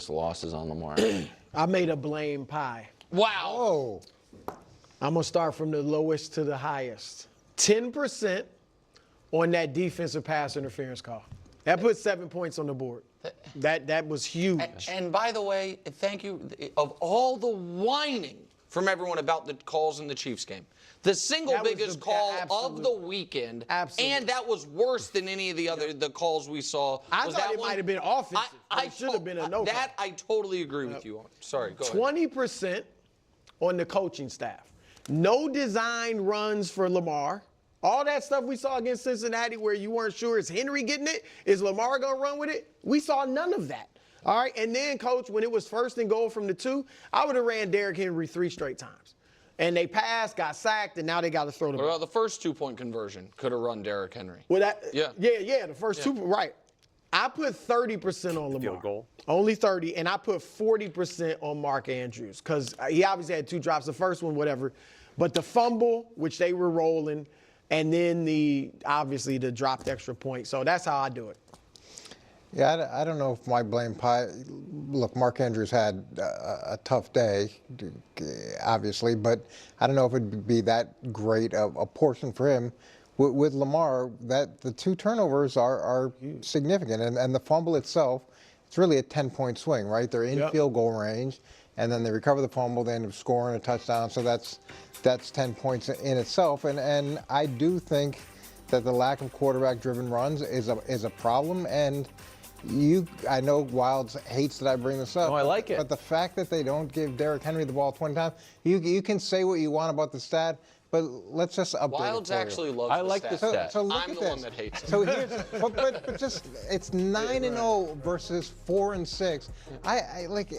losses on Lamar. I made a blame pie. Wow. Oh, I'm going to start from the lowest to the highest. 10% on that defensive pass interference call. That put 7 points on the board. That was huge. And by the way, thank you. Of all the whining from everyone about the calls in the Chiefs game, the single That was biggest the- call absolute- of the weekend, Absolutely. and that was worse than any of the other the calls we saw. I was thought that it one. might have been offensive. It should have been a no That call. I totally agree with you on. Sorry, go ahead. 20% on the coaching staff. No design runs for Lamar. All that stuff we saw against Cincinnati where you weren't sure, is Henry getting it? Is Lamar going to run with it? We saw none of that. All right, and then, Coach, when it was first and goal from the 2, I would have ran Derrick Henry 3 straight times. And they passed, got sacked, and now they got to throw the What ball. about the first 2-point conversion? Could have run Derrick Henry. Well, that, Yeah. the first 2, right. I put 30% on Lamar. field goal. Only 30, and I put 40% on Mark Andrews because he obviously had 2 drops. The first one, whatever. But the fumble, which they were rolling, and then obviously the dropped extra point. So that's how I do it. yeah, I don't know if my blame pie. Look, Mark Andrews had a tough day, obviously, but I don't know if it'd be that great a portion for him. With Lamar, that the 2 turnovers are significant, and the fumble itself, it's really a 10-point swing, right? They're in field goal range, and then they recover the fumble, they end up scoring a touchdown, so that's 10 points in itself. And I do think that the lack of quarterback-driven runs is a problem, and I know Wilds hates that I bring this up. No, I like it. But the fact that they don't give Derrick Henry the ball 20 times, you can say what you want about the stat, but let's just update Wilds it for you. actually loves I like the stat. So look I'm at the this. one that hates it. So here's, but just it's 9-0 versus 4-6. I like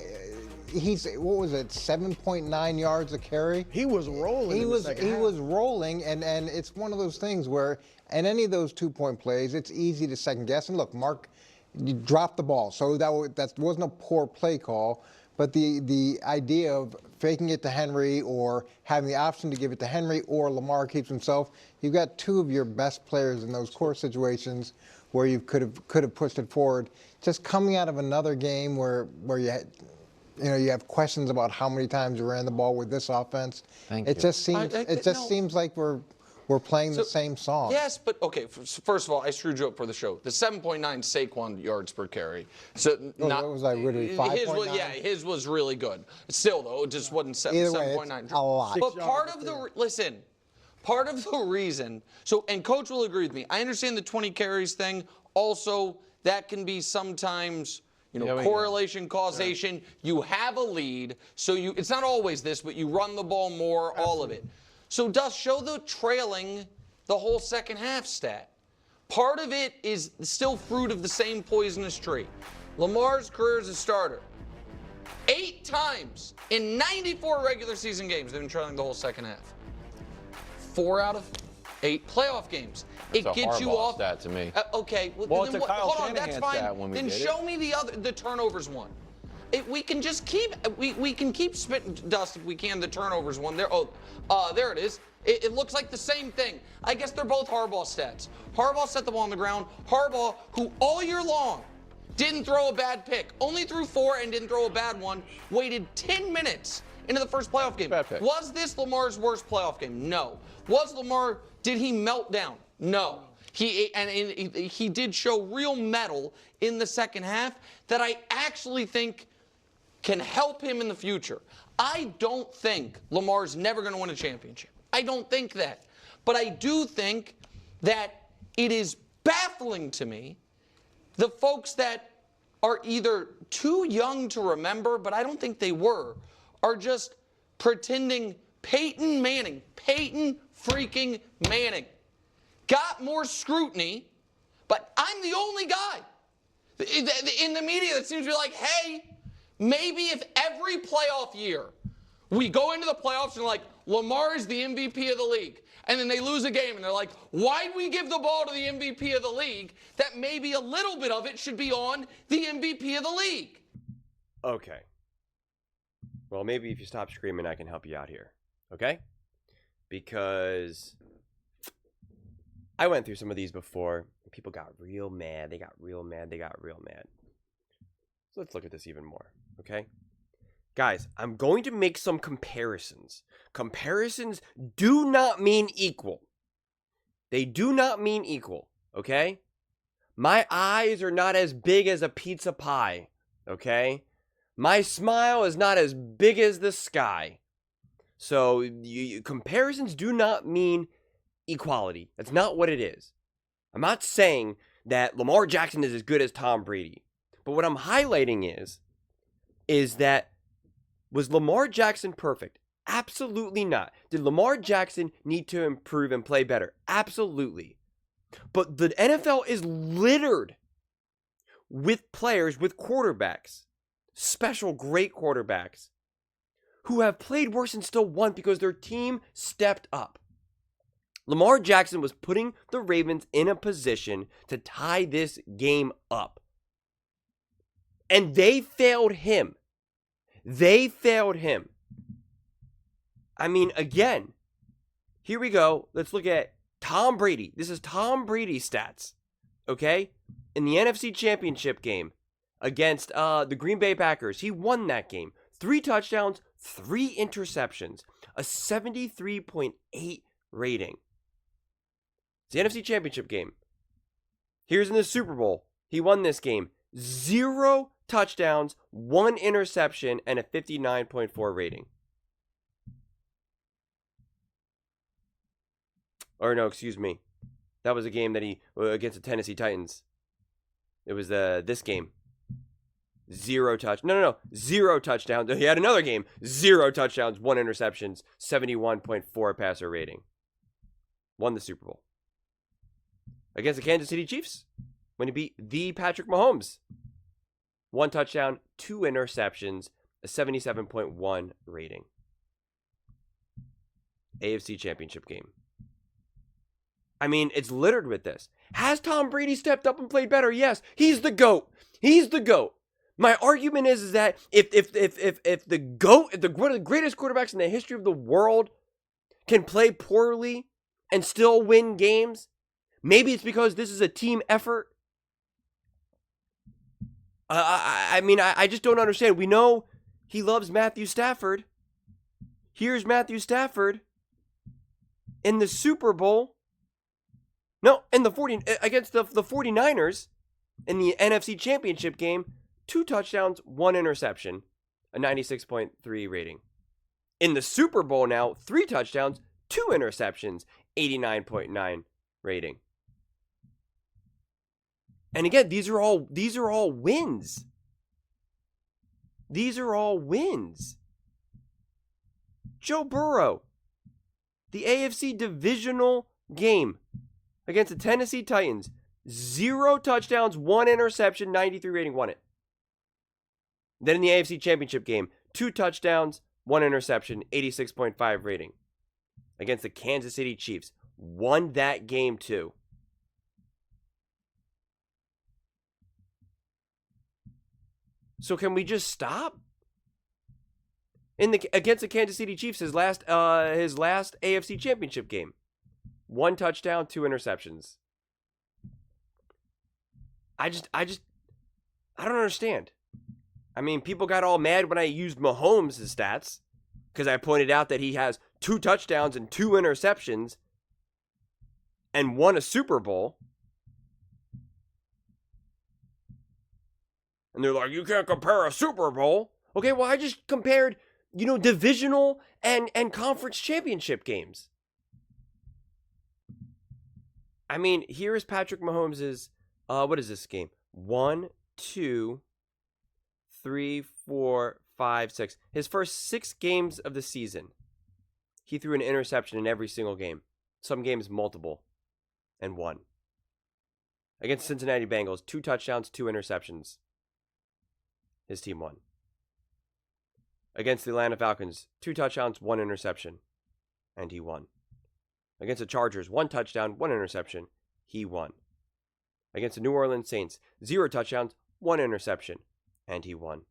he's what was it 7.9 yards a carry? He was rolling. He in the was second he half. was rolling, and it's one of those things where in any of those 2-point plays, it's easy to second guess. And look, Mark, you dropped the ball, so that wasn't a poor play call. But the idea of faking it to Henry or having the option to give it to Henry or Lamar keeps himself, you've got 2 of your best players in those core situations where you could have pushed it forward. Just coming out of another game where you had, you have questions about how many times you ran the ball with this offense. Thank it you. just seems no. seems like we're playing the same song. Yes, but okay. First of all, I screwed you up for the show. The 7.9 Saquon yards per carry. So what was I, really, his 5.9? Yeah, his was really good. Still though, it just wasn't Either way, 7.9. it's a lot. But 6 part yards of part of the reason. So, and Coach will agree with me. I understand the 20 carries thing. Also, that can be sometimes. Correlation, causation. You have a lead, so it's not always this, but you run the ball more, all of it. So does show the trailing the whole second half stat. Part of it is still fruit of the same poisonous tree. Lamar's career as a starter. 8 times in 94 regular season games they've been trailing the whole second half. 4 out of 8 playoff games. That's it a gets you Harbaugh off. stat to me. Okay. Well, then it's a Kyle hold on, that's Shanahan fine. stat when we then did show me the turnovers one. We can just keep we can keep spitting dust if we can. The turnovers one there. There it is. It looks like the same thing. I guess they're both Harbaugh stats. Harbaugh set the ball on the ground. Harbaugh, who all year long didn't throw a bad pick, only threw 4 and didn't throw a bad one, waited 10 minutes into the first playoff game. Bad pick. Was this Lamar's worst playoff game? No. Did he melt down? No. He did show real mettle in the second half that I actually think can help him in the future. I don't think Lamar's never going to win a championship. I don't think that. But I do think that it is baffling to me the folks that are either too young to remember, but I don't think they were, are just pretending Peyton freaking Manning got more scrutiny, but I'm the only guy in the media that seems to be like, hey, maybe if every playoff year we go into the playoffs and like, Lamar is the MVP of the league, and then they lose a game and they're like, why'd we give the ball to the MVP of the league? That maybe a little bit of it should be on the MVP of the league. Okay. Well, maybe if you stop screaming, I can help you out here. Okay? Because I went through some of these before. People got real mad. They got real mad. So let's look at this even more, okay? Guys, I'm going to make some comparisons. Comparisons do not mean equal. They do not mean equal, okay? My eyes are not as big as a pizza pie, okay? My smile is not as big as the sky. So comparisons do not mean equality. That's not what it is. I'm not saying that Lamar Jackson is as good as Tom Brady. But what I'm highlighting is that was Lamar Jackson perfect? Absolutely not. Did Lamar Jackson need to improve and play better? Absolutely. But the NFL is littered with players, with quarterbacks, special great quarterbacks, who have played worse and still won because their team stepped up. Lamar Jackson was putting the Ravens in a position to tie this game up. And they failed him. They failed him. I mean, again, here we go. Let's look at Tom Brady. This is Tom Brady's stats, okay? In the NFC Championship game against the Green Bay Packers, he won that game. 3 touchdowns, 3 interceptions, a 73.8 rating. It's the NFC Championship game. Here's in the Super Bowl. He won this game. 0 touchdowns, 1 interception, and a 59.4 rating. Or no, excuse me. That was a game that he against the Tennessee Titans. It was this game. 0 touchdowns. He had another game. 0 touchdowns, 1 interceptions, 71.4 passer rating. Won the Super Bowl. Against the Kansas City Chiefs, when he beat the Patrick Mahomes. 1 touchdown, 2 interceptions, a 77.1 rating. AFC Championship game. I mean, it's littered with this. Has Tom Brady stepped up and played better? Yes. He's the GOAT. He's the GOAT. My argument is that if the GOAT, if one of the greatest quarterbacks in the history of the world can play poorly and still win games, maybe it's because this is a team effort. I mean, I just don't understand. We know he loves Matthew Stafford. Here's Matthew Stafford in the Super Bowl. No, in the against the 49ers in the NFC Championship game, 2 touchdowns, 1 interception, a 96.3 rating. In the Super Bowl now, 3 touchdowns, 2 interceptions, 89.9 rating. And again, these are all wins. These are all wins. Joe Burrow, the AFC divisional game against the Tennessee Titans, 0 touchdowns, 1 interception, 93 rating, won it. Then in the AFC Championship game, 2 touchdowns, 1 interception, 86.5 rating. Against the Kansas City Chiefs, won that game too. So can we just stop? Against the Kansas City Chiefs, his last AFC Championship game, 1 touchdown, 2 interceptions. I don't understand. I mean, people got all mad when I used Mahomes' stats because I pointed out that he has 2 touchdowns and 2 interceptions and won a Super Bowl. And they're like, you can't compare a Super Bowl. Okay, well, I just compared, divisional and conference championship games. I mean, here is Patrick Mahomes' what is this game? 1, 2, 3, 4, 5, 6. His first 6 games of the season, he threw an interception in every single game. Some games multiple, and won. Against Cincinnati Bengals, 2 touchdowns, 2 interceptions. His team won. Against the Atlanta Falcons, 2 touchdowns, 1 interception, and he won. Against the Chargers, 1 touchdown, 1 interception, he won. Against the New Orleans Saints, 0 touchdowns, 1 interception, and he won.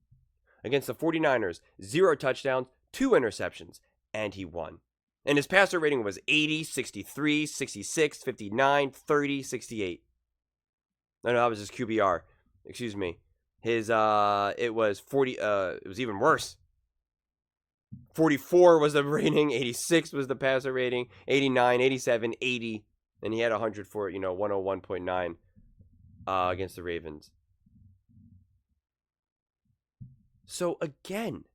Against the 49ers, 0 touchdowns, 2 interceptions, and he won. And his passer rating was 80, 63, 66, 59, 30, 68. No, that was his QBR. Excuse me. His it was 40 it was even worse. 44 was the rating, 86 was the passer rating, 89, 87, 80, and he had 100 for, 101.9 against the Ravens. So again,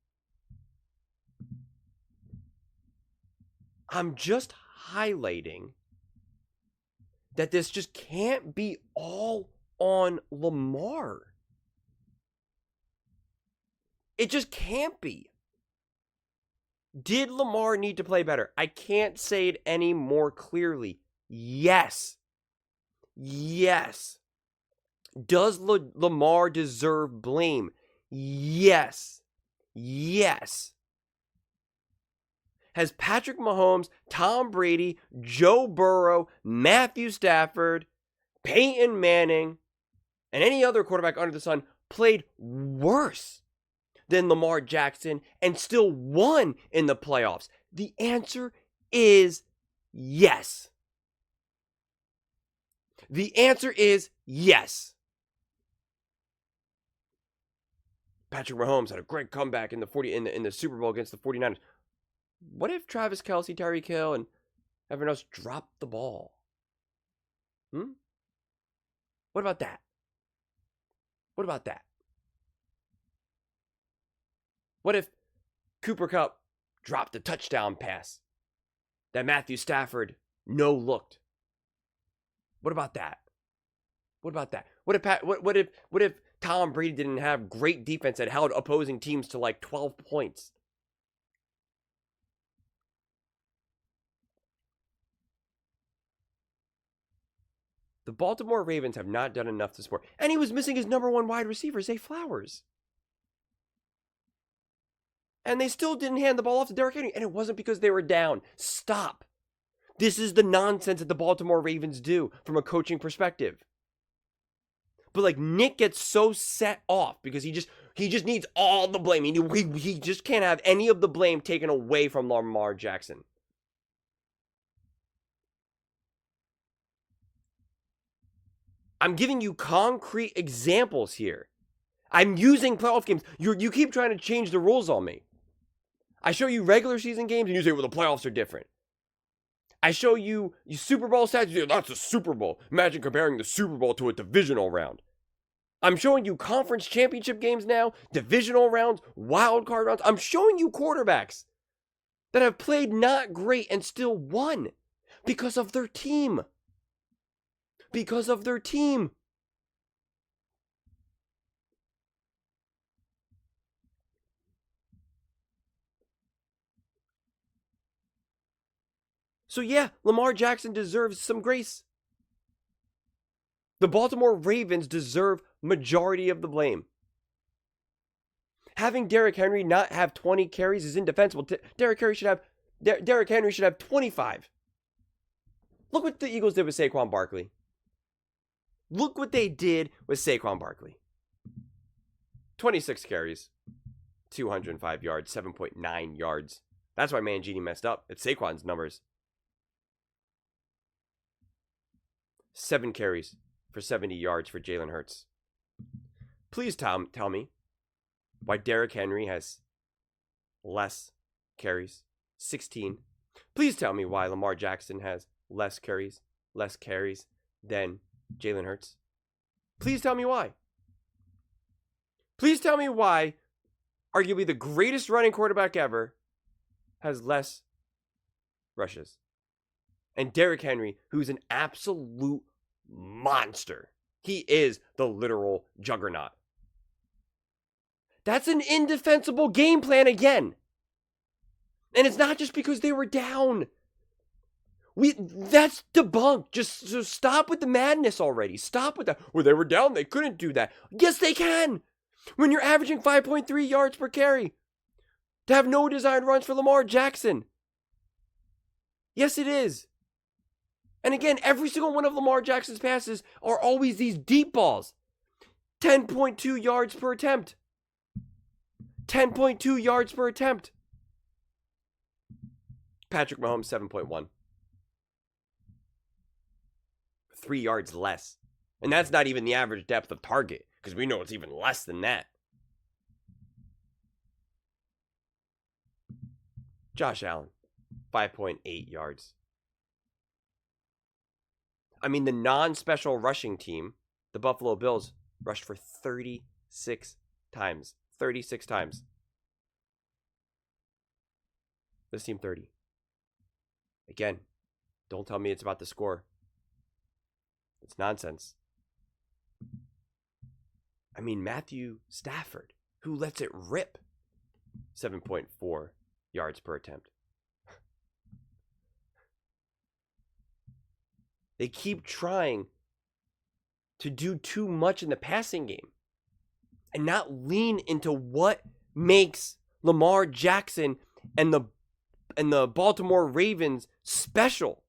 I'm just highlighting that this just can't be all on Lamar. It just can't be. Did Lamar need to play better? I can't say it any more clearly. Yes. Yes. Does Lamar deserve blame? Yes. Yes. Has Patrick Mahomes, Tom Brady, Joe Burrow, Matthew Stafford, Peyton Manning, and any other quarterback under the sun played worse than Lamar Jackson and still won in the playoffs? The answer is yes. The answer is yes. Patrick Mahomes had a great comeback in the Super Bowl against the 49ers. What if Travis Kelce, Tyreek Hill, and everyone else dropped the ball? What about that? What about that? What if Cooper Kupp dropped a touchdown pass that Matthew Stafford no-looked? What about that? What about that? What if Tom Brady didn't have great defense that held opposing teams to like 12 points? The Baltimore Ravens have not done enough to support. And he was missing his number one wide receiver, Zay Flowers. And they still didn't hand the ball off to Derrick Henry. And it wasn't because they were down. Stop. This is the nonsense that the Baltimore Ravens do from a coaching perspective. But like Nick gets so set off because he just needs all the blame. He just can't have any of the blame taken away from Lamar Jackson. I'm giving you concrete examples here. I'm using playoff games. You keep trying to change the rules on me. I show you regular season games and you say, well, the playoffs are different. I show you Super Bowl stats. You say, that's a Super Bowl. Imagine comparing the Super Bowl to a divisional round. I'm showing you conference championship games now, divisional rounds, wild card rounds. I'm showing you quarterbacks that have played not great and still won because of their team. Because of their team. So yeah, Lamar Jackson deserves some grace. The Baltimore Ravens deserve majority of the blame. Having Derrick Henry not have 20 carries is indefensible. Derrick Henry should have 25. Look what the Eagles did with Saquon Barkley. Look what they did with Saquon Barkley. 26 carries, 205 yards, 7.9 yards. That's why Mangini messed up. It's Saquon's numbers. 7 carries for 70 yards for Jalen Hurts. Please tell me why Derrick Henry has less carries, 16. Please tell me why Lamar Jackson has less carries than Jalen Hurts. Please tell me why. Please tell me why arguably the greatest running quarterback ever has less rushes. And Derrick Henry, who's an absolute monster. He is the literal juggernaut. That's an indefensible game plan again. And it's not just because they were down. That's debunked. Just stop with the madness already. Stop with that. Well, they were down. They couldn't do that. Yes, they can. When you're averaging 5.3 yards per carry. To have no designed runs for Lamar Jackson. Yes, it is. And again, every single one of Lamar Jackson's passes are always these deep balls. 10.2 yards per attempt. 10.2 yards per attempt. Patrick Mahomes, 7.1. 3 yards less. And that's not even the average depth of target. because we know it's even less than that. Josh Allen, 5.8 yards. I mean, the non-special rushing team, the Buffalo Bills, rushed for 36 times. 36 times. This team 30. Again, don't tell me it's about the score. It's nonsense. I mean, Matthew Stafford, who lets it rip, 7.4 yards per attempt. They keep trying to do too much in the passing game and not lean into what makes Lamar Jackson and the Baltimore Ravens special.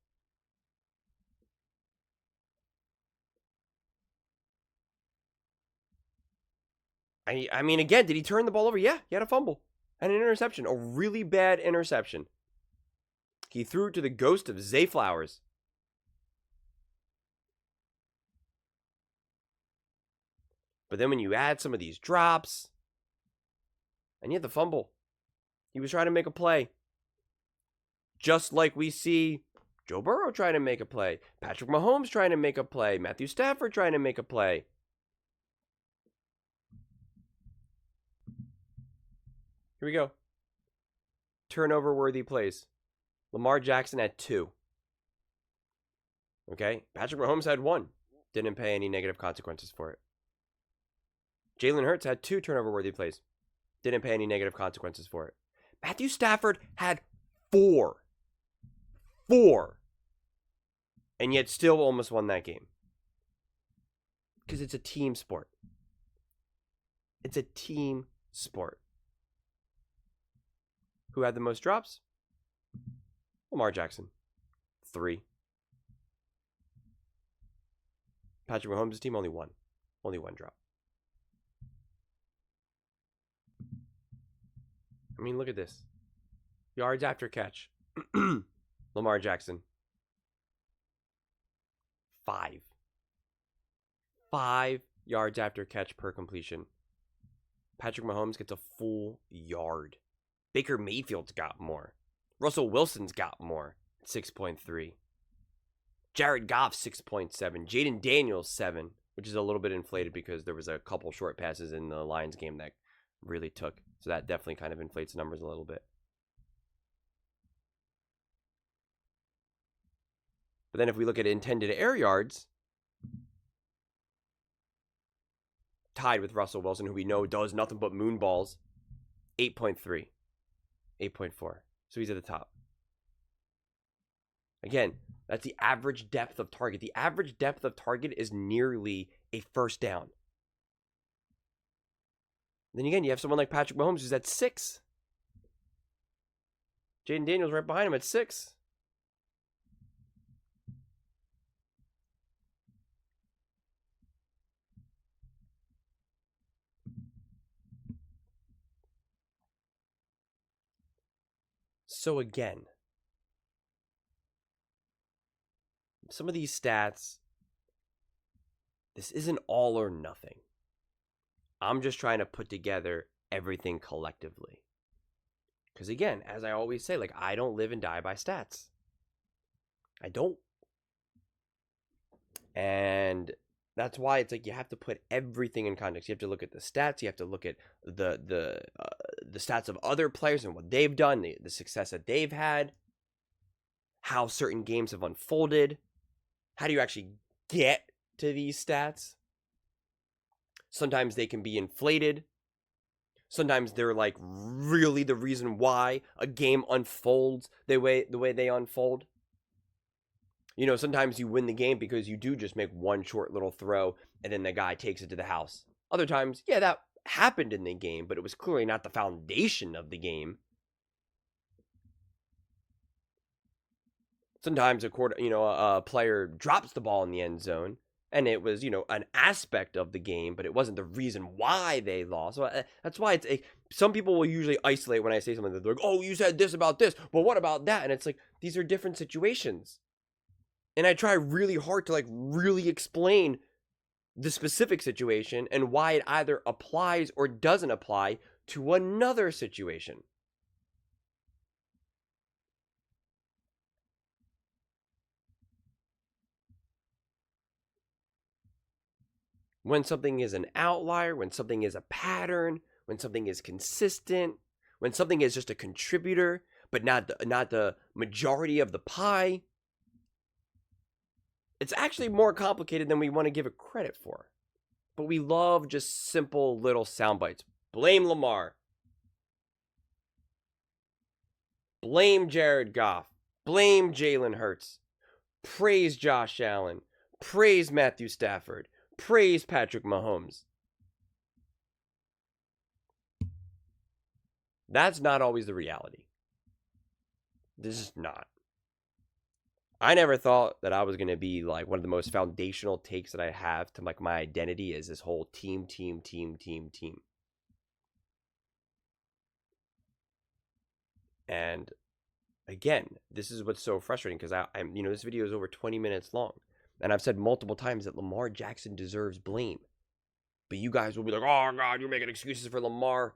I mean, again, did he turn the ball over? Yeah, he had a fumble and an interception, a really bad interception. He threw it to the ghost of Zay Flowers. But then when you add some of these drops, and you had the fumble, he was trying to make a play. Just like we see Joe Burrow trying to make a play, Patrick Mahomes trying to make a play, Matthew Stafford trying to make a play. Here we go. Turnover-worthy plays. Lamar Jackson had 2. Okay? Patrick Mahomes had 1. Didn't pay any negative consequences for it. Jalen Hurts had 2 turnover-worthy plays. Didn't pay any negative consequences for it. Matthew Stafford had 4. 4. And yet still almost won that game. Because it's a team sport. It's a team sport. Who had the most drops? Lamar Jackson. 3. Patrick Mahomes' team, only 1. Only 1 drop. I mean, look at this. Yards after catch. Lamar Jackson. 5. 5 yards after catch per completion. Patrick Mahomes gets a full yard. Baker Mayfield's got more. Russell Wilson's got more. 6.3. Jared Goff, 6.7. Jaden Daniels, 7. Which is a little bit inflated because there was a couple short passes in the Lions game that really took. So that definitely kind of inflates the numbers a little bit. But then if we look at intended air yards, tied with Russell Wilson, who we know does nothing but moon balls, 8.3. 8.4. So he's at the top. Again, that's the average depth of target. The average depth of target is nearly a first down. Then again, you have someone like Patrick Mahomes who's at 6. Jaden Daniels right behind him at 6. So again, some of these stats, this isn't all or nothing. I'm just trying to put together everything collectively. Because again, as I always say, like, I don't live and die by stats. I don't. And that's why it's like you have to put everything in context. You have to look at the stats. You have to look at the stats of other players and what they've done, the success that they've had, how certain games have unfolded. How do you actually get to these stats? Sometimes they can be inflated. Sometimes they're like really the reason why a game unfolds the way they unfold. You know, sometimes you win the game because you do just make one short little throw and then the guy takes it to the house. Other times, yeah, that happened in the game, but it was clearly not the foundation of the game. Sometimes a player drops the ball in the end zone and it was, an aspect of the game, but it wasn't the reason why they lost. So that's why some people will usually isolate when I say something. They're like, oh, you said this about this, but what about that? And it's like, these are different situations. And I try really hard to really explain the specific situation and why it either applies or doesn't apply to another situation. When something is an outlier, when something is a pattern, when something is consistent, when something is just a contributor, but not the majority of the pie, it's actually more complicated than we want to give it credit for. But we love just simple little sound bites. Blame Lamar. Blame Jared Goff. Blame Jalen Hurts. Praise Josh Allen. Praise Matthew Stafford. Praise Patrick Mahomes. That's not always the reality. This is not. I never thought that I was going to be like one of the most foundational takes that I have to like my identity is this whole team. And again, this is what's so frustrating because I'm this video is over 20 minutes long. And I've said multiple times that Lamar Jackson deserves blame. But you guys will be like, oh, God, you're making excuses for Lamar.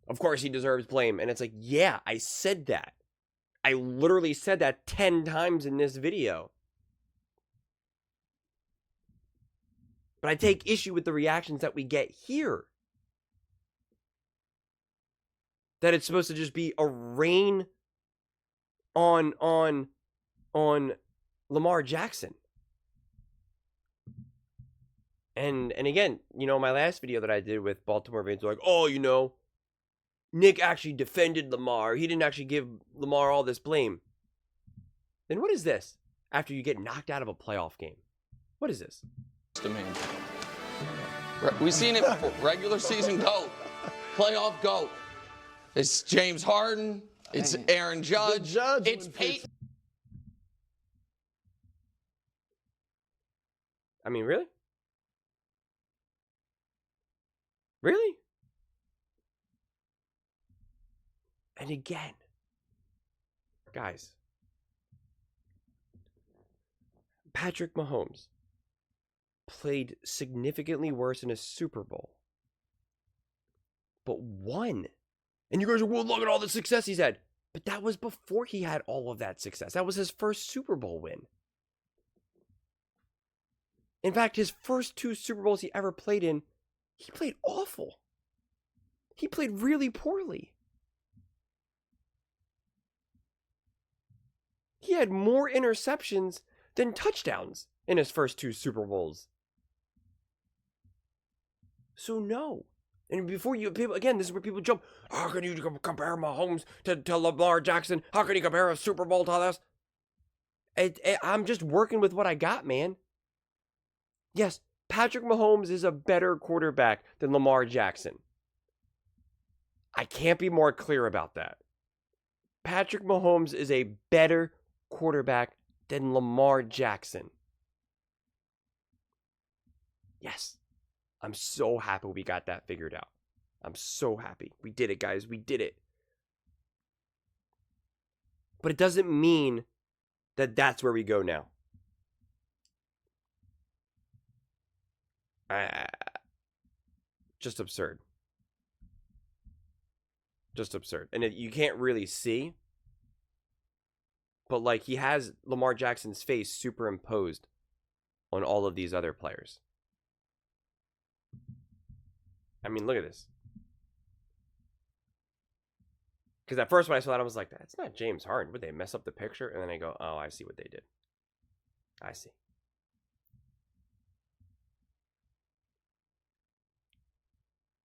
Of course he deserves blame. And it's like, yeah, I said that. I literally said that 10 times in this video. But I take issue with the reactions that we get here. That it's supposed to just be a rain on Lamar Jackson. And again, my last video that I did with Baltimore fans were like, oh, Nick actually defended Lamar. He didn't actually give Lamar all this blame. Then what is this? After you get knocked out of a playoff game. What is this? We've seen it before. Regular season GOAT. Playoff GOAT. It's James Harden. It's Aaron Judge. It's Peyton. I mean, really? Really? And again, guys, Patrick Mahomes played significantly worse in a Super Bowl, but won. And you guys are, well, look at all the success he's had. But that was before he had all of that success. That was his first Super Bowl win. In fact, his first 2 Super Bowls he ever played in, he played awful. He played really poorly. He had more interceptions than touchdowns in his first 2 Super Bowls. So no. And before people, again, this is where people jump. How can you compare Mahomes to Lamar Jackson? How can you compare a Super Bowl to this? I'm just working with what I got, man. Yes, Patrick Mahomes is a better quarterback than Lamar Jackson. I can't be more clear about that. Patrick Mahomes is a better quarterback than Lamar Jackson. Yes. I'm so happy we got that figured out. I'm so happy. We did it, guys. We did it. But it doesn't mean that that's where we go now. Just absurd. Just absurd. And you can't really see. But like he has Lamar Jackson's face superimposed on all of these other players. I mean, look at this. Because at first when I saw that, I was like, that's not James Harden. Would they mess up the picture? And then I go, oh, I see what they did. I see.